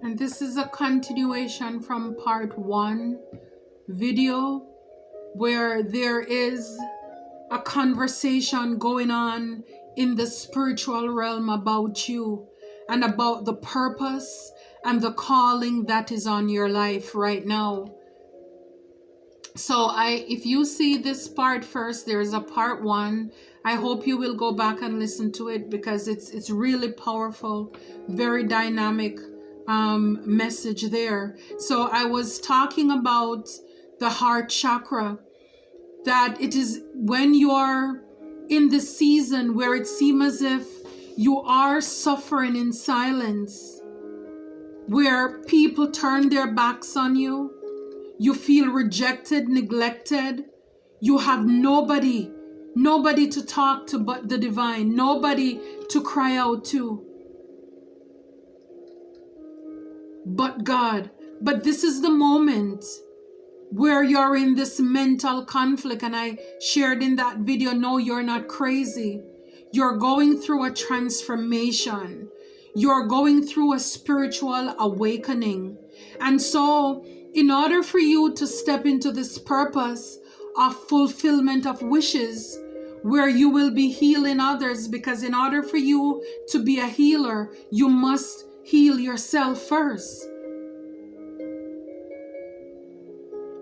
And this is a continuation from part 1 video, where there is a conversation going on in the spiritual realm about you and about the purpose and the calling that is on your life right now. So if you see this part first, there's a part 1. I hope you will go back and listen to it, because it's really powerful, very dynamic message there. So I was talking about the heart chakra, that it is when you're in the season where it seems as if you are suffering in silence, where people turn their backs on you, you feel rejected, neglected, you have nobody to talk to but the divine, nobody to cry out to but God. But this is the moment where you're in this mental conflict, and I shared in that video, no, you're not crazy. You're going through a transformation. You're going through a spiritual awakening. And so, in order for you to step into this purpose of fulfillment of wishes, where you will be healing others, because in order for you to be a healer, you must heal yourself first.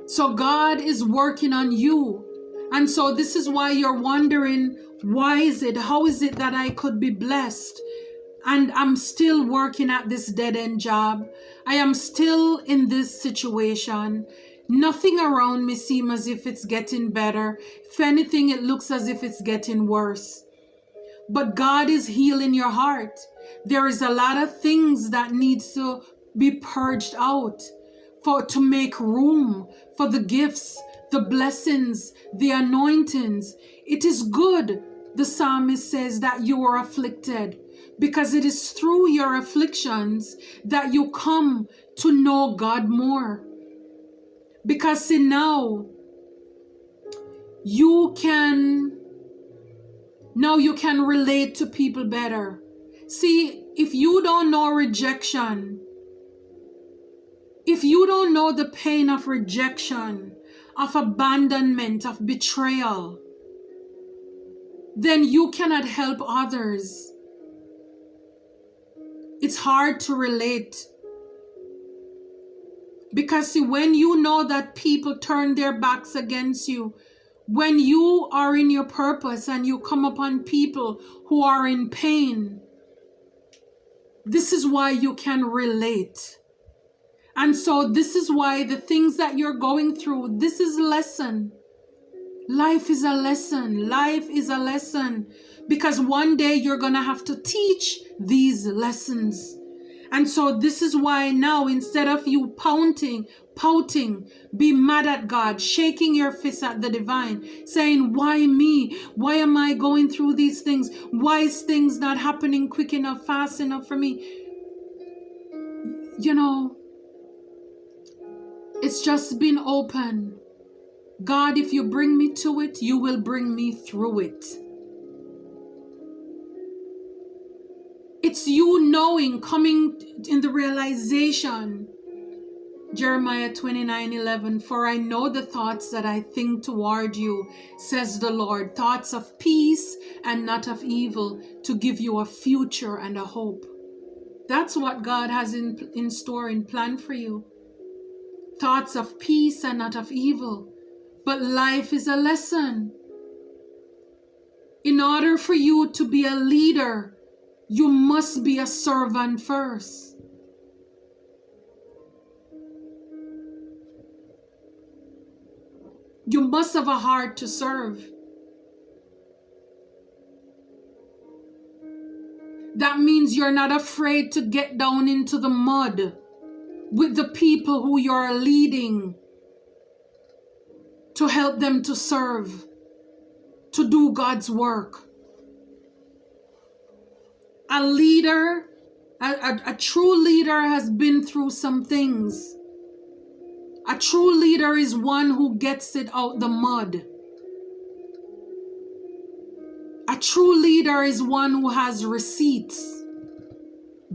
So God is working on you. And so this is why you're wondering, how is it that I could be blessed and I'm still working at this dead-end job? I am still in this situation. Nothing around me seems as if it's getting better. If anything, it looks as if it's getting worse. But God is healing your heart. There is a lot of things that needs to be purged out to make room for the gifts, the blessings, the anointings. It is good, the psalmist says, that you are afflicted, because it is through your afflictions that you come to know God more. Because see, now you can relate to people better. See, if you don't know rejection, if you don't know the pain of rejection, of abandonment, of betrayal, then you cannot help others. It's hard to relate. Because see, when you know that people turn their backs against you, when you are in your purpose and you come upon people who are in pain, this is why you can relate. And so this is why the things that you're going through, this is a lesson. Life is a lesson. Life is a lesson. Because one day you're going to have to teach these lessons. And so this is why now, instead of you pouting, be mad at God, shaking your fist at the divine, saying, why me? Why am I going through these things? Why is things not happening quick enough, fast enough for me? You know, it's just been open. God, if you bring me to it, you will bring me through it. It's you knowing, coming in the realization. Jeremiah 29:11, for I know the thoughts that I think toward you, says the Lord, thoughts of peace and not of evil, to give you a future and a hope. That's what God has in store, in plan for you. Thoughts of peace and not of evil. But life is a lesson. In order for you to be a leader, you must be a servant first. You must have a heart to serve. That means you're not afraid to get down into the mud with the people who you're leading, to help them to serve, to do God's work. A leader, a true leader has been through some things. A true leader is one who gets it out the mud. A true leader is one who has receipts.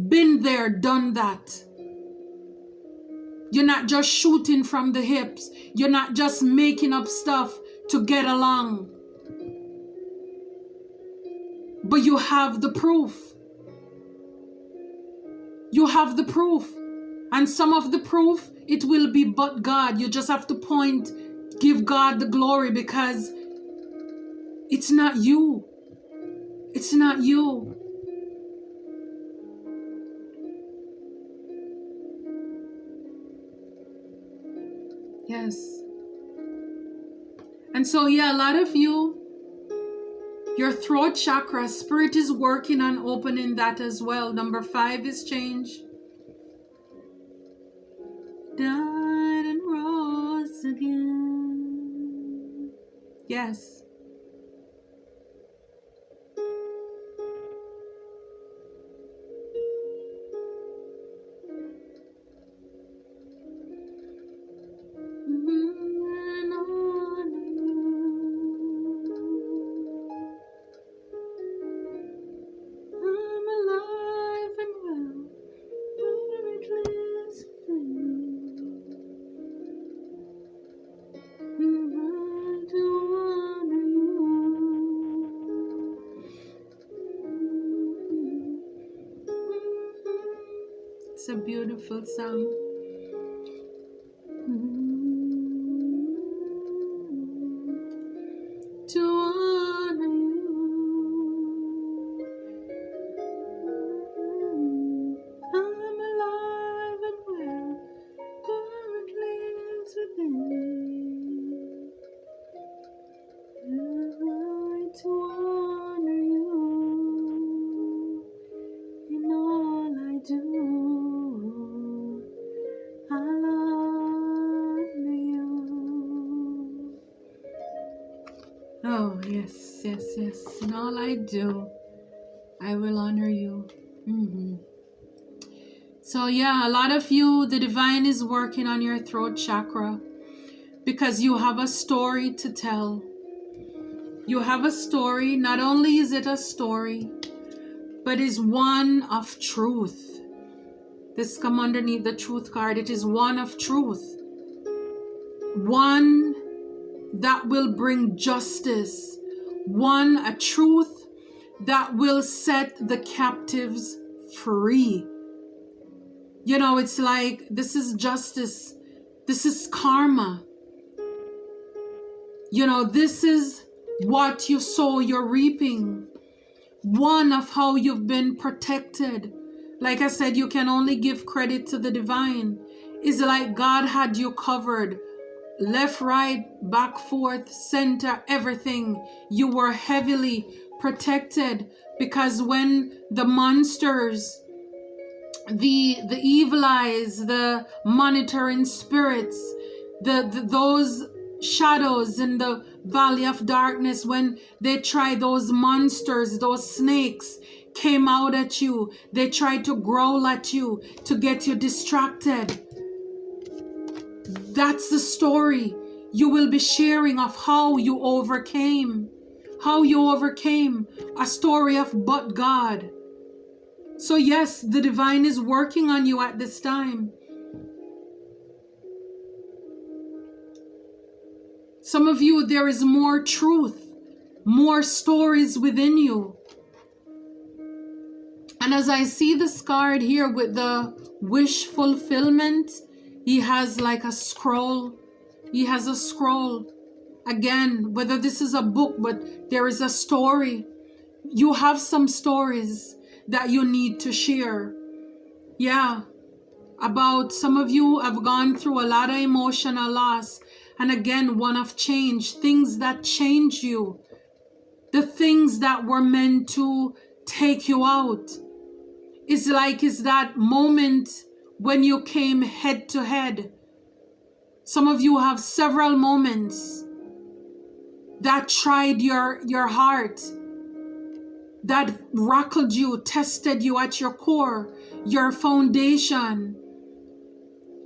Been there, done that. You're not just shooting from the hips. You're not just making up stuff to get along. But you have the proof. You have the proof. And some of the proof, it will be but God. You just have to give God the glory, because it's not you. It's not you. Yes. And so, yeah, a lot of you, your throat chakra, Spirit is working on opening that as well. Number 5 is change. Died and rose again. Yes. It's a beautiful song. To honor you, I'm alive and well, for it lives within me. To honor you in all I do. I'll honor you. Oh, yes, yes, yes. In all I do, I will honor you. So, yeah, a lot of you, the divine is working on your throat chakra because you have a story to tell. You have a story. Not only is it a story, but is one of truth. This come underneath the truth card. It is one of truth. One that will bring justice. One, a truth that will set the captives free. You know, it's like, this is justice. This is karma. You know, this is what you sow, you're reaping. One of how you've been protected. Like I said, you can only give credit to the divine. It's like God had you covered. Left, right, back, forth, center, everything. You were heavily protected, because when the monsters, the evil eyes, the monitoring spirits, those shadows in the valley of darkness, when they tried, those monsters, those snakes came out at you, they tried to growl at you to get you distracted. That's the story you will be sharing of how you overcame. How you overcame. A story of but God. So yes, the divine is working on you at this time. Some of you, there is more truth, more stories within you. And as I see this card here with the wish fulfillment, he has like a scroll. He has a scroll. Again, whether this is a book, but there is a story. You have some stories that you need to share. Yeah. About some of you have gone through a lot of emotional loss. And again, one of change. Things that change you. The things that were meant to take you out. It's like it's that moment when you came head to head. Some of you have several moments that tried your heart, that rackled you, tested you at your core, your foundation.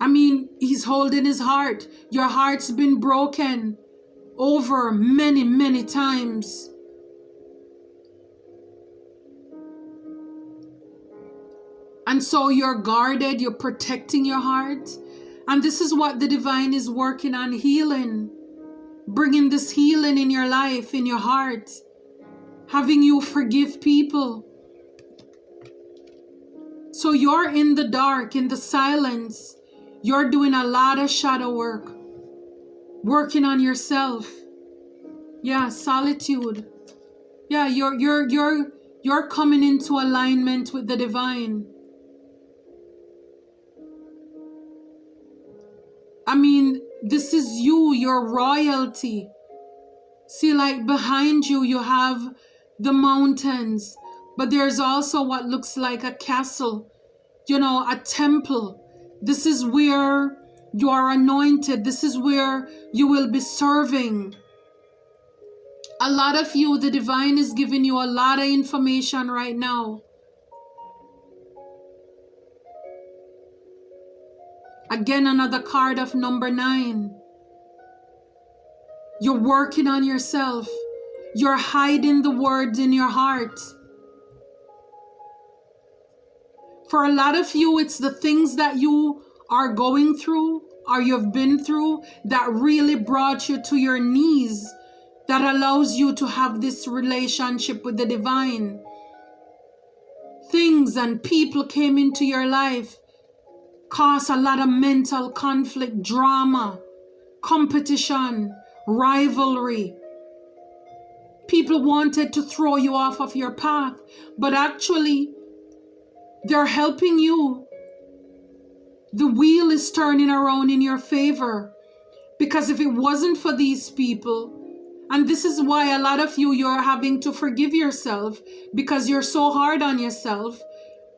I mean, he's holding his heart. Your heart's been broken over many, many times. And so you're guarded, you're protecting your heart. And this is what the divine is working on, healing. Bringing this healing in your life, in your heart. Having you forgive people. So you're in the dark, in the silence. You're doing a lot of shadow work. Working on yourself. Yeah, solitude. Yeah, you're coming into alignment with the divine. I mean, this is you, your royalty. See, like behind you, you have the mountains, but there's also what looks like a castle, you know, a temple. This is where you are anointed. This is where you will be serving. A lot of you, the divine is giving you a lot of information right now. Again, another card of number 9. You're working on yourself. You're hiding the words in your heart. For a lot of you, it's the things that you are going through or you've been through that really brought you to your knees, that allows you to have this relationship with the divine. Things and people came into your life, caused a lot of mental conflict, drama, competition, rivalry. People wanted to throw you off of your path, but actually, they're helping you. The wheel is turning around in your favor. Because if it wasn't for these people, and this is why a lot of you, you're having to forgive yourself because you're so hard on yourself.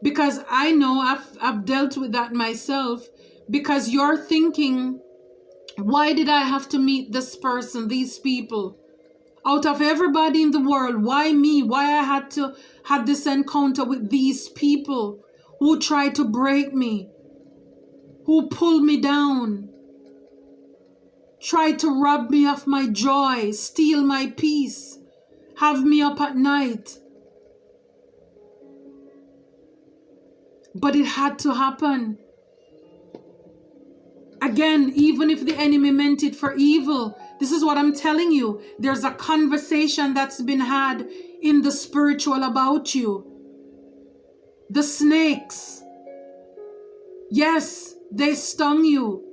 Because I know I've dealt with that myself. Because you're thinking, why did I have to meet this person, these people? Out of everybody in the world, why me? Why I had to have this encounter with these people who tried to break me, who pulled me down, tried to rob me of my joy, steal my peace, have me up at night. But it had to happen. Again, even if the enemy meant it for evil, this is what I'm telling you. There's a conversation that's been had in the spiritual about you. The snakes. Yes, they stung you.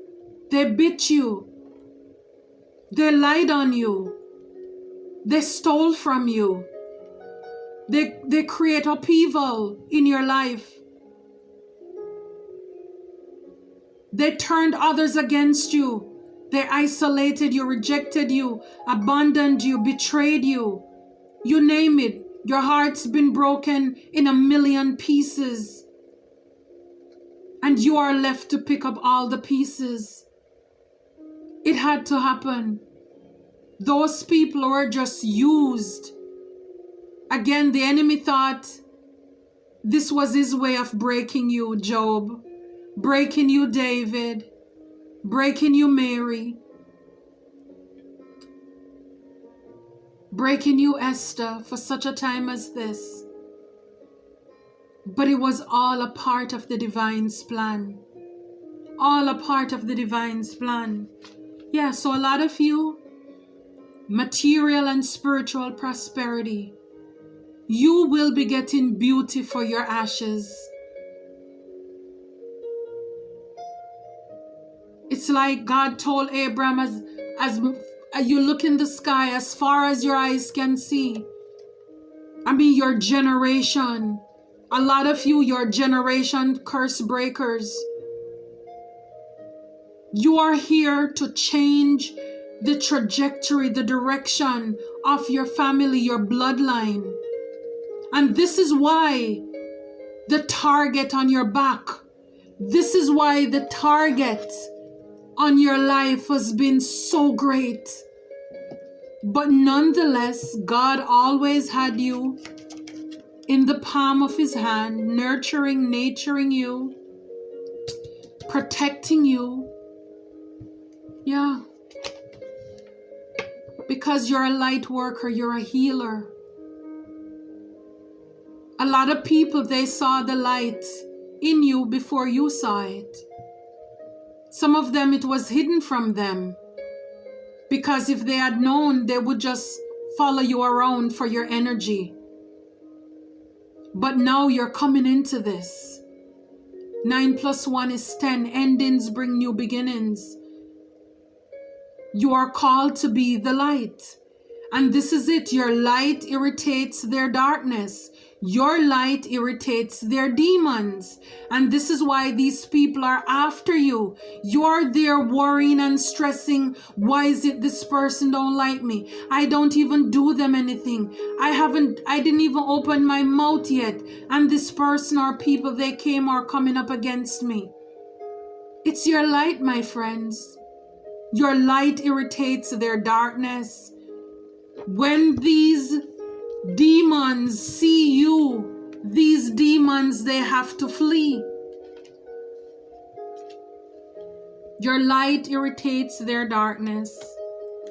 They bit you. They lied on you. They stole from you. They create upheaval in your life. They turned others against you. They isolated you, rejected you, abandoned you, betrayed you. You name it. Your heart's been broken in a million pieces. And you are left to pick up all the pieces. It had to happen. Those people were just used. Again, the enemy thought this was his way of breaking you, Job. Breaking you, David. Breaking you, Mary. Breaking you, Esther, for such a time as this. But it was all a part of the divine's plan. All a part of the divine's plan. Yeah, so a lot of you, material and spiritual prosperity. You will be getting beauty for your ashes. It's like God told Abraham, as you look in the sky, as far as your eyes can see. I mean, your generation. A lot of you, your generation curse breakers. You are here to change the trajectory, the direction of your family, your bloodline. And this is why the target on your back, this is why the target on your life has been so great. But nonetheless, God always had you in the palm of his hand, nurturing, nurturing you, protecting you. Yeah. Because you're a light worker, you're a healer. A lot of people, they saw the light in you before you saw it. Some of them, it was hidden from them, because if they had known, they would just follow you around for your energy. But now you're coming into this. 9 + 1 is 10. Endings bring new beginnings. You are called to be the light. And this is it. Your light irritates their darkness. Your light irritates their demons. And this is why these people are after you. You're there worrying and stressing. Why is it this person don't like me? I don't even do them anything. I didn't even open my mouth yet. And this person or people they came are coming up against me. It's your light, my friends. Your light irritates their darkness. When these demons see you, these demons, they have to flee. Your light irritates their darkness.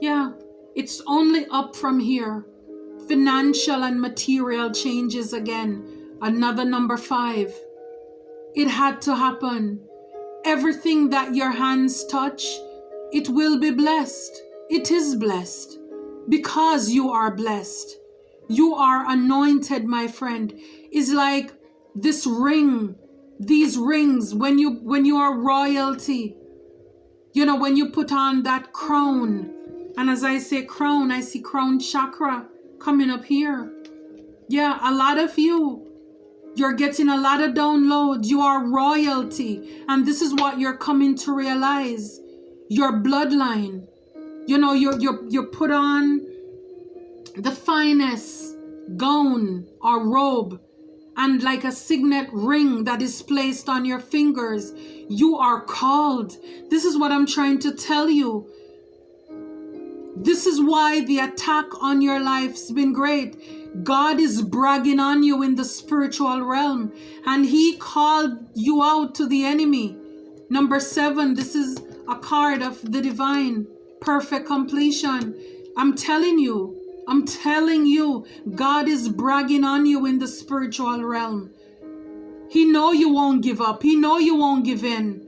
Yeah, it's only up from here. Financial and material changes again. Another number 5. It had to happen. Everything that your hands touch, it will be blessed. It is blessed. Because you are blessed. You are anointed, my friend. It's like this ring, these rings, when you are royalty, you know, when you put on that crown. And as I say crown, I see crown chakra coming up here. Yeah, a lot of you're getting a lot of downloads. You are royalty. And this is what you're coming to realize. Your bloodline. You know, you put on the finest gown or robe and like a signet ring that is placed on your fingers. You are called. This is what I'm trying to tell you. This is why the attack on your life's been great. God is bragging on you in the spiritual realm, and he called you out to the enemy. Number 7, this is a card of the divine. Perfect completion. I'm telling you, God is bragging on you in the spiritual realm. He know you won't give up. He know you won't give in.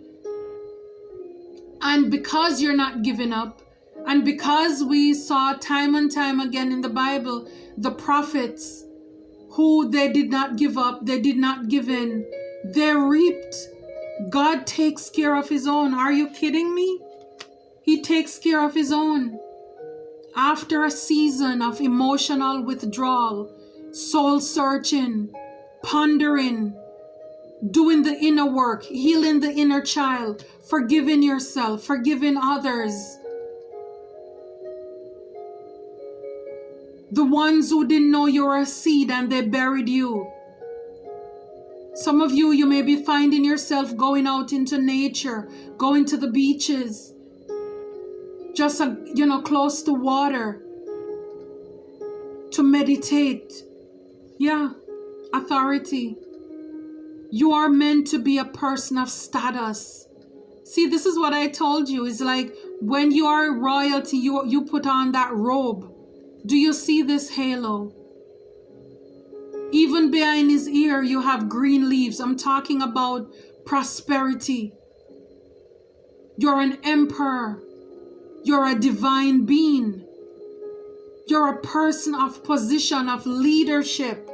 And because you're not giving up, and because we saw time and time again in the Bible, the prophets who they did not give up, they did not give in, they reaped. God takes care of his own. Are you kidding me? He takes care of his own. After a season of emotional withdrawal, soul searching, pondering, doing the inner work, healing the inner child, forgiving yourself, forgiving others, the ones who didn't know you were a seed and they buried you. Some of you, you may be finding yourself going out into nature, going to the beaches, just, close to water to meditate. Yeah, authority. You are meant to be a person of status. See, this is what I told you. It's like when you are royalty, you put on that robe. Do you see this halo? Even behind his ear, you have green leaves. I'm talking about prosperity. You're an emperor. You're a divine being. You're a person of position, of leadership,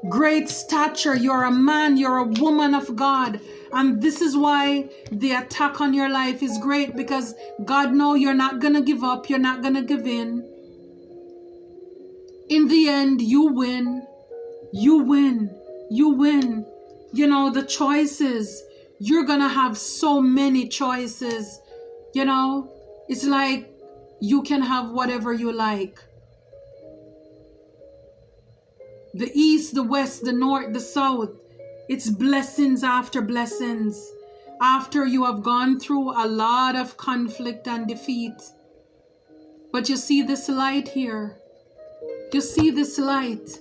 great stature. You're a man, you're a woman of God. And this is why the attack on your life is great, because God knows you're not going to give up. You're not going to give in. In the end, you win. You win. You win. You know, the choices. You're going to have so many choices. You know, it's like you can have whatever you like. The east, the west, the north, the south. It's blessings after blessings. After you have gone through a lot of conflict and defeat. But you see this light here. You see this light.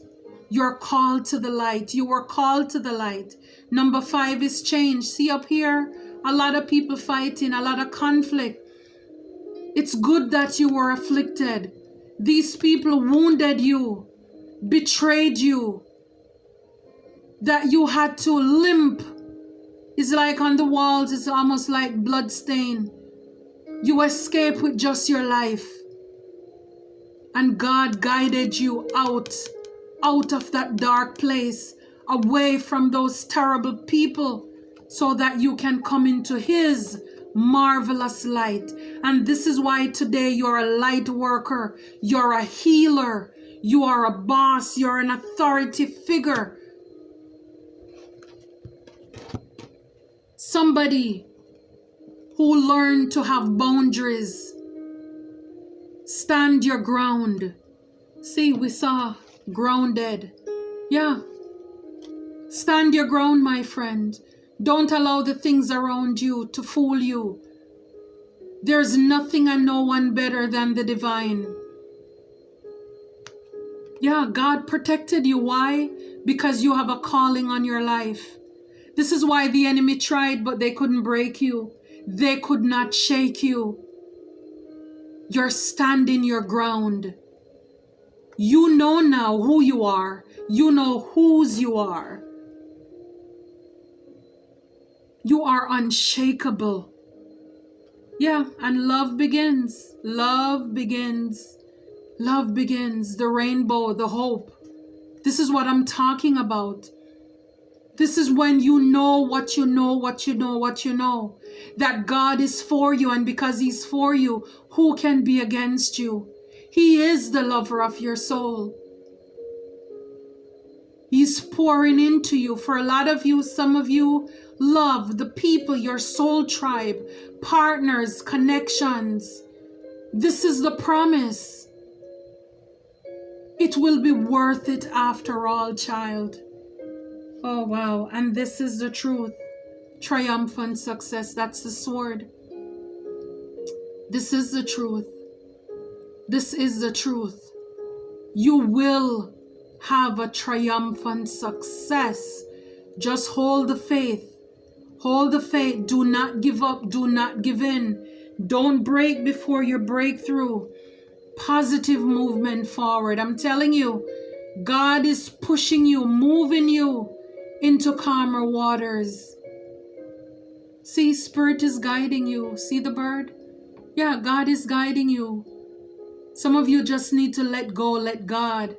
You're called to the light. You were called to the light. Number 5 is change. See up here, a lot of people fighting, a lot of conflict. It's good that you were afflicted. These people wounded you, betrayed you, that you had to limp It's like on the walls, it's almost like blood stain. You escape with just your life. And God guided you out of that dark place, away from those terrible people, so that you can come into His marvelous light. And this is why today you're a light worker, you're a healer, you are a boss, you're an authority figure. Somebody who learned to have boundaries. Stand your ground. See, we saw grounded. Yeah. Stand your ground, my friend. Don't allow the things around you to fool you. There's nothing and no one better than the divine. Yeah, God protected you. Why? Because you have a calling on your life. This is why the enemy tried, but they couldn't break you. They could not shake you. You're standing your ground. You know now who you are. You know whose you are. You are unshakable. Yeah, and love begins. Love begins. Love begins. The rainbow, the hope. This is what I'm talking about. This is when you know what you know, what you know, what you know. That God is for you, and because He's for you, who can be against you? He is the lover of your soul. He's pouring into you. For a lot of you, some of you love the people, your soul tribe, partners, connections. This is the promise. It will be worth it after all, child. Oh, wow. And this is the truth. Triumphant success. That's the sword. This is the truth. This is the truth. You will have a triumphant success. Just hold the faith. Hold the faith. Do not give up. Do not give in. Don't break before your breakthrough. Positive movement forward. I'm telling you, God is pushing you, moving you into calmer waters. See, Spirit is guiding you. See the bird? Yeah, God is guiding you. Some of you just need to let go, let God.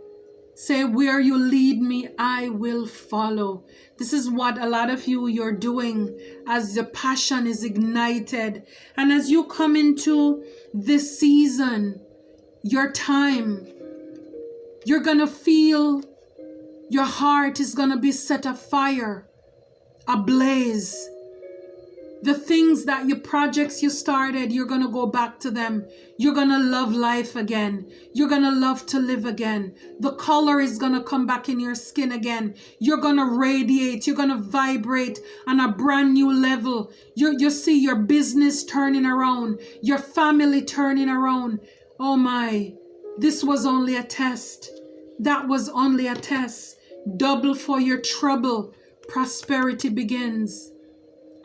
Say, where you lead me, I will follow. This is what a lot of you're doing as the passion is ignited. And as you come into this season, your time, you're going to feel your heart is going to be set afire, ablaze. The things that your projects you started, you're going to go back to them. You're going to love life again. You're going to love to live again. The color is going to come back in your skin again. You're going to radiate. You're going to vibrate on a brand new level. You see your business turning around, your family turning around. Oh my, this was only a test. That was only a test. Double for your trouble. Prosperity begins.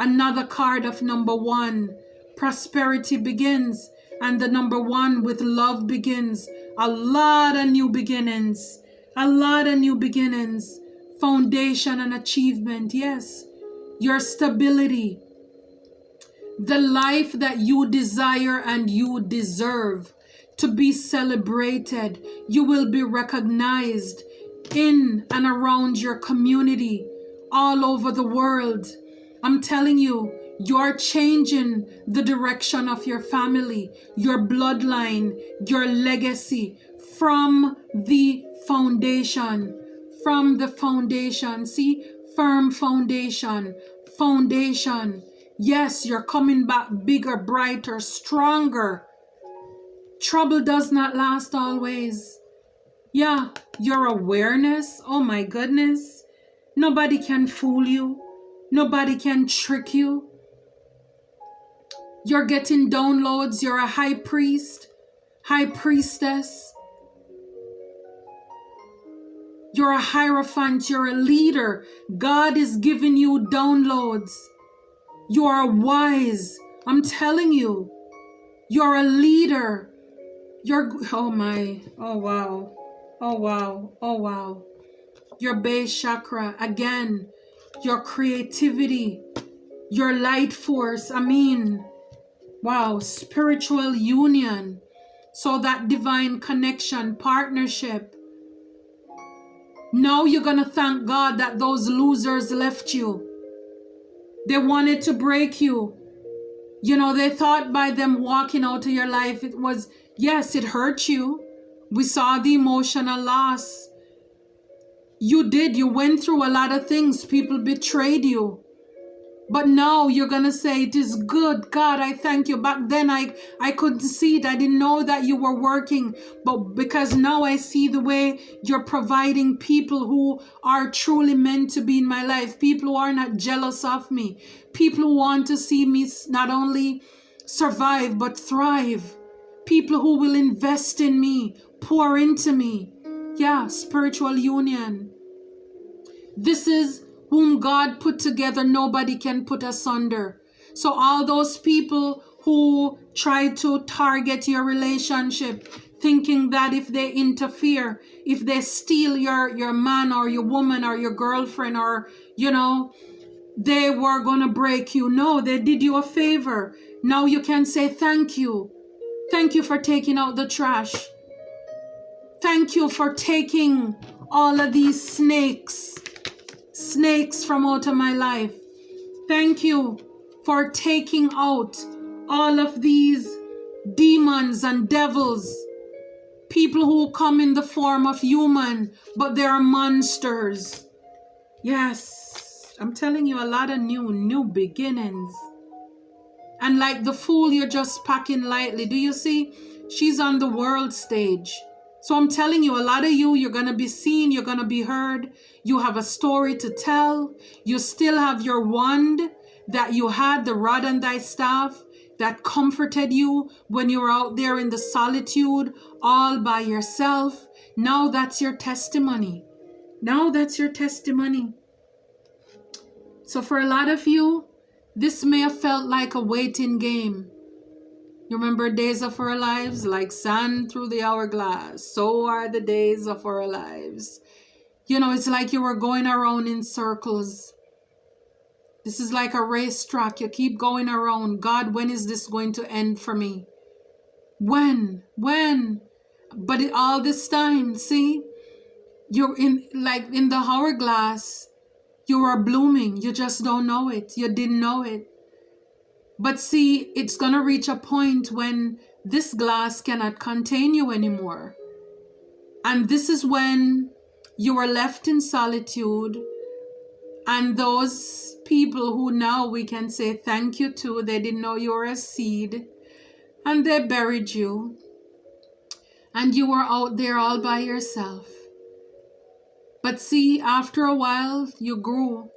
Another card of number 1. Prosperity begins. And the number 1 with love begins. A lot of new beginnings. A lot of new beginnings. Foundation and achievement. Yes. Your stability. The life that you desire and you deserve to be celebrated. You will be recognized in and around your community, all over the world. I'm telling you, you're changing the direction of your family, your bloodline, your legacy from the foundation. From the foundation. See, firm foundation. Foundation. Yes, you're coming back bigger, brighter, stronger. Trouble does not last always. Yeah, your awareness, oh my goodness. Nobody can fool you. Nobody can trick you. You're getting downloads. You're a high priest, high priestess. You're a hierophant. You're a leader. God is giving you downloads. You are wise. I'm telling you. You're a leader. Oh my, oh wow. Oh wow, oh wow. Your base chakra, again, your creativity, your light force. I mean, wow, spiritual union. So that divine connection, partnership. Now you're going to thank God that those losers left you. They wanted to break you. You know, they thought by them walking out of your life, it was, yes, it hurt you. We saw the emotional loss. You went through a lot of things. People betrayed you. But now you're going to say, it is good. God, I thank you. Back then I couldn't see it. I didn't know that you were working. But because now I see the way you're providing people who are truly meant to be in my life. People who are not jealous of me. People who want to see me not only survive but thrive. People who will invest in me, pour into me. Yeah, spiritual union. This is whom God put together, nobody can put asunder. So all those people who try to target your relationship, thinking that if they interfere, if they steal your man or your woman or your girlfriend, or, you know, they were going to break you. No, they did you a favor. Now you can say thank you. Thank you for taking out the trash. Thank you for taking all of these snakes from out of my life. Thank you for taking out all of these demons and devils, people who come in the form of human, but they are monsters. Yes, I'm telling you, a lot of new beginnings. And like the fool you're just packing lightly. Do you see? She's on the world stage. So I'm telling you, a lot of you're going to be seen, you're going to be heard. You have a story to tell. You still have your wand that you had, the rod and thy staff, that comforted you when you were out there in the solitude all by yourself. Now that's your testimony. Now that's your testimony. So for a lot of you, this may have felt like a waiting game. You remember days of our lives, like sand through the hourglass. So are the days of our lives. You know, it's like you were going around in circles. This is like a racetrack. You keep going around. God, when is this going to end for me? When? But all this time, see, you're in the hourglass. You are blooming. You just don't know it. You didn't know it. But see, it's going to reach a point when this glass cannot contain you anymore. And this is when you are left in solitude. And those people who now we can say thank you to, they didn't know you were a seed. And they buried you. And you were out there all by yourself. But see, after a while, you grew.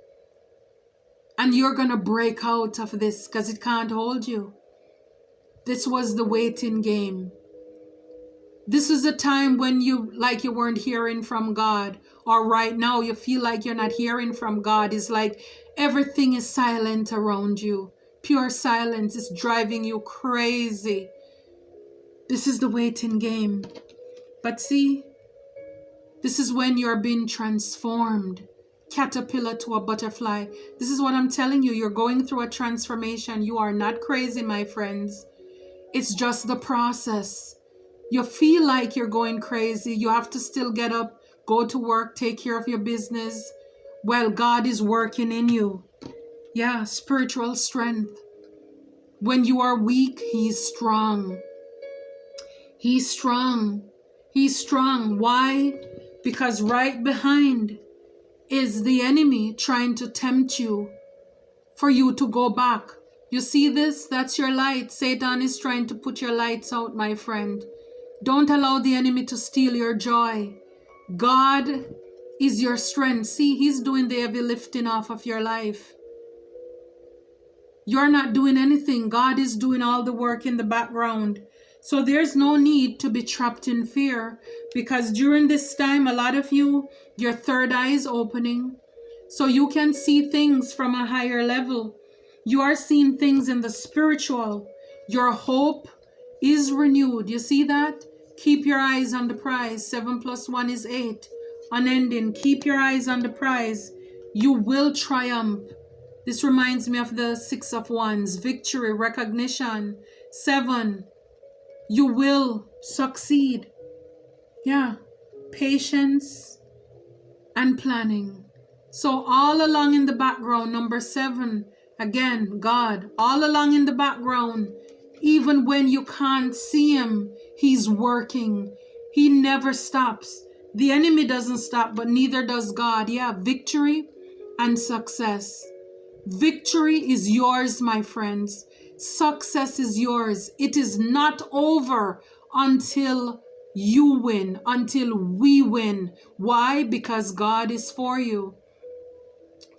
And you're going to break out of this because it can't hold you. This was the waiting game. This is a time when you weren't hearing from God. Or right now you feel like you're not hearing from God. It's like everything is silent around you. Pure silence is driving you crazy. This is the waiting game. But see, this is when you're being transformed. Caterpillar to a butterfly. This is what I'm telling you. You're going through a transformation. You are not crazy, my friends. It's just the process. You feel like you're going crazy. You have to still get up, go to work, take care of your business. Well, God is working in you. Yeah, spiritual strength. When you are weak, He's strong. He's strong. He's strong. Why? Because right behind is the enemy trying to tempt you for you to go back. You see this? That's your light. Satan is trying to put your lights out, my friend. Don't allow the enemy to steal your joy. God is your strength. See, He's doing the heavy lifting off of your life. You're not doing anything. God is doing all the work in the background. So there's no need to be trapped in fear, because during this time, a lot of you, your third eye is opening. So you can see things from a higher level. You are seeing things in the spiritual. Your hope is renewed. You see that? Keep your eyes on the prize. 7 + 1 is 8. Unending. Keep your eyes on the prize. You will triumph. This reminds me of the 6 of Wands, victory, recognition. 7, you will succeed. Yeah, patience and planning. So all along in the background, number 7, again, God, all along in the background, even when you can't see him, he's working. He never stops. The enemy doesn't stop, but neither does God. Yeah, victory and success. Victory is yours, my friends. Success is yours. It is not over until you win, until we win. Why? Because God is for you.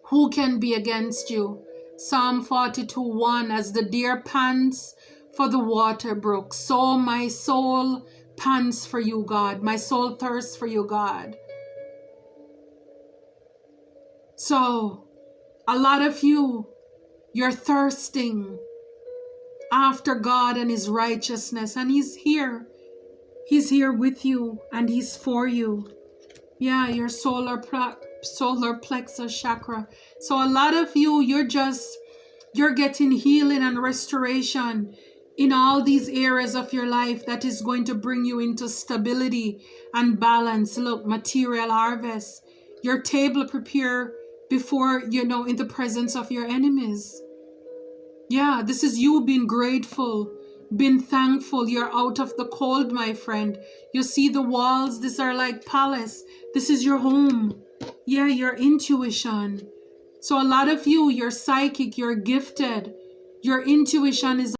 Who can be against you? Psalm 42:1, as the deer pants for the water brook, so my soul pants for you, God. My soul thirsts for you, God. So, a lot of you, you're thirsting after God and his righteousness, and he's here. He's here with you, and he's for you. Yeah, your solar plexus chakra. So a lot of you, you're getting healing and restoration in all these areas of your life that is going to bring you into stability and balance. Look, material harvest. Your table prepare before, in the presence of your enemies. Yeah, this is you being grateful, being thankful. You're out of the cold, my friend. You see the walls, these are like palace. This is your home. Yeah, your intuition. So a lot of you, you're psychic, you're gifted. Your intuition is